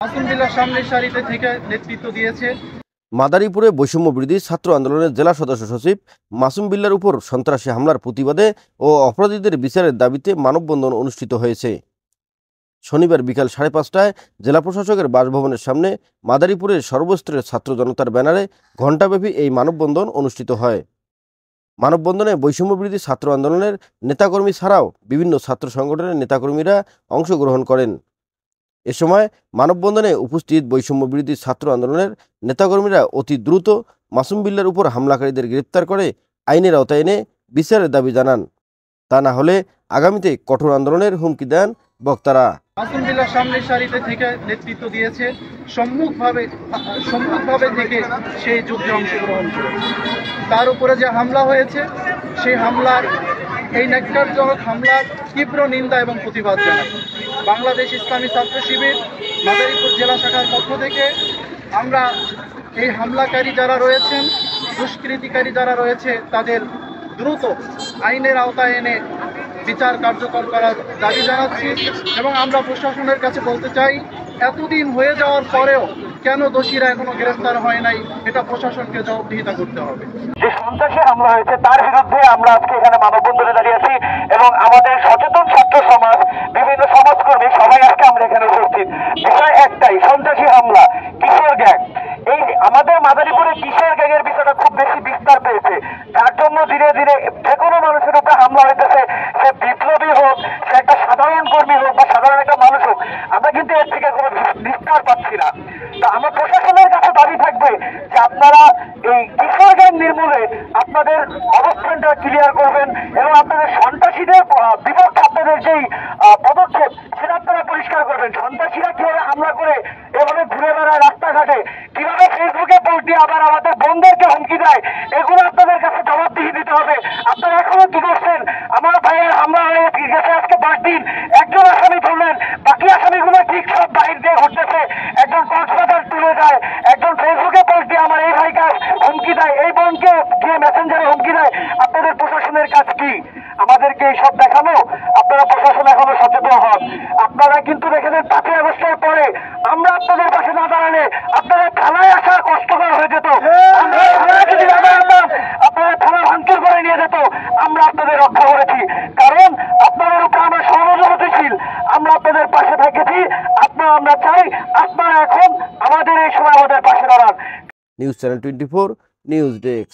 আলহামদুলিল্লাহ সামনের সারিতে থেকে নেতৃত্ব দিয়েছে। মাদারীপুরে বৈষম্য বিরোধী ছাত্র আন্দোলনের জেলা সদস্য সচিব মাসুম বিল্লার উপর সন্ত্রাসী হামলার প্রতিবাদে ও অপরাধীদের বিচারের দাবিতে মানববন্ধন অনুষ্ঠিত হয়েছে। শনিবার বিকাল 5:30টায় জেলা প্রশাসকের বাসভবনের সামনে মাদারীপুরের সর্বস্তরের ছাত্র জনতার ব্যানারে ঘণ্টাব্যাপী এই মানববন্ধন অনুষ্ঠিত হয়। মানববন্ধনে বৈষম্য বিরোধী ছাত্র আন্দোলনের নেতাকর্মী ছাড়াও বিভিন্ন ছাত্র সংগঠনের নেতাকর্মীরা অংশগ্রহণ করেন। এ সময় মানববন্ধনে উপস্থিত বৈষম্য বিরোধী ছাত্র আন্দোলনের নেতাকর্মীরা অতি দ্রুত মাসুম বিল্লার উপর হামলাকারীদের গ্রেপ্তার করে আইনের আওতায় এনে বিচারের দাবি জানান। তা না হলে আগামীতে কঠোর আন্দোলনের হুমকি দেন বক্তারা। মাসুম বিল্লাহ সামনের সারিতে থেকে নেতৃত্ব দিয়েছে, সম্মুখভাবে থেকে সেই যুদ্ধে অংশগ্রহণ করে তার উপরে যে হামলা হয়েছে সেই হামলার এই ন্যাক্কারজনক হামলার তীব্র নিন্দা এবং প্রতিবাদ জানাই। বাংলাদেশ ইসলামী ছাত্র শিবির মাদারীপুর জেলা শাখার পক্ষ থেকে আমরা এই হামলাকারী যারা রয়েছেন, দুষ্কৃতিকারী যারা রয়েছে তাদের দ্রুত আইনের আওতায় এনে বিচার কার্যকর করার দাবি জানাচ্ছি এবং আমরা প্রশাসনের কাছে বলতে চাই, এতদিন হয়ে যাওয়ার পরেও কেন দোষীরা এখনো গ্রেফতার হয় নাই, এটা প্রশাসনকে জবাবদিহিতা করতে হবে। যে সন্ত্রাসী হামলা হয়েছে তার বিরুদ্ধে আমরা আজকে এখানে মানববন্ধনে দাঁড়িয়ে আছি এবং আমাদের সচেতন ছাত্র সমাজ, বিভিন্ন সমাজকর্মী সবাই আজকে আমরা এখানে উপস্থিত। বিষয় একটাই, সন্ত্রাসী হামলা, কিশোর গ্যাং। এই আমাদের মাদারীপুরে কিশোর গ্যাংয়ের বিষয়টা খুব বেশি বিস্তার পেয়েছে, যার জন্য ধীরে ধীরে যে কোনো মানুষের উপরে হামলা হইতেছে, সে বিপ্লবী হোক, সে একটা সাধারণ কর্মী হোক বা সাধারণ একটা মানুষ হোক, আমরা কিন্তু এর থেকে কোনো বিস্তার পাচ্ছি না। তো আমার প্রশাসনের কাছে দাবি থাকবে যে আপনারা এই কিশোর গ্যাং নির্মূলে আপনাদের অবস্থানটা ক্লিয়ার করবেন এবং আপনাদের সন্ত্রাসীদের বিপক্ষে আপনাদের যেই পদক্ষেপ সেটা আপনারা পরিষ্কার করবেন। সন্ত্রাসীরা কিভাবে হামলা করে এভাবে ঘুরে বেড়ায় রাস্তাঘাটে, কিভাবে ফেসবুকে পোস্ট দিয়ে আবার আমাদের বোনদেরকে হুমকি দেয়, এগুলো আপনাদের কাছে জবাবদিহি দিতে হবে। আপনারা এখনো কি করছেন? আমার ভাইয়ের হামলা হয়ে গেছে আজকে 10 দিন, একজন আসামি ধরলেন, বাকি আসামিগুলো ঠিক সব বাহির দিয়ে ঘুরতেছে। একজন কক্সবাজার তুলে যায়, একজন ফেসবুকে পোস্ট দিয়ে আমার এই ভাইকে হুমকি দেয়, এই বোনকে গিয়ে মেসেঞ্জারে হুমকি দেয়। আপনাদের প্রশাসনের কাজ কি? আমাদেরকে এইসব দেখানো? আপনারা প্রশাসন এখনো সচেতন হন। আপনারা কিন্তু দেখেছেন 5 আগস্টের পরে আমরা আপনাদের পাশে না দাঁড়ালে আপনারা থানায় আসা কষ্টকর হয়ে যেত। আপনারা থানা ভাঙচুর করে নিয়ে যেত, আমরা আপনাদের রক্ষা করেছি, কারণ আপনাদের উপর আমরা সহযোগিতাশীল, আমরা আপনাদের পাশে থেকেছি। আমরা চাই আপনারা এখন আমাদের এই সময় আমাদের পাশে দাঁড়ান। News channel 24 news desk.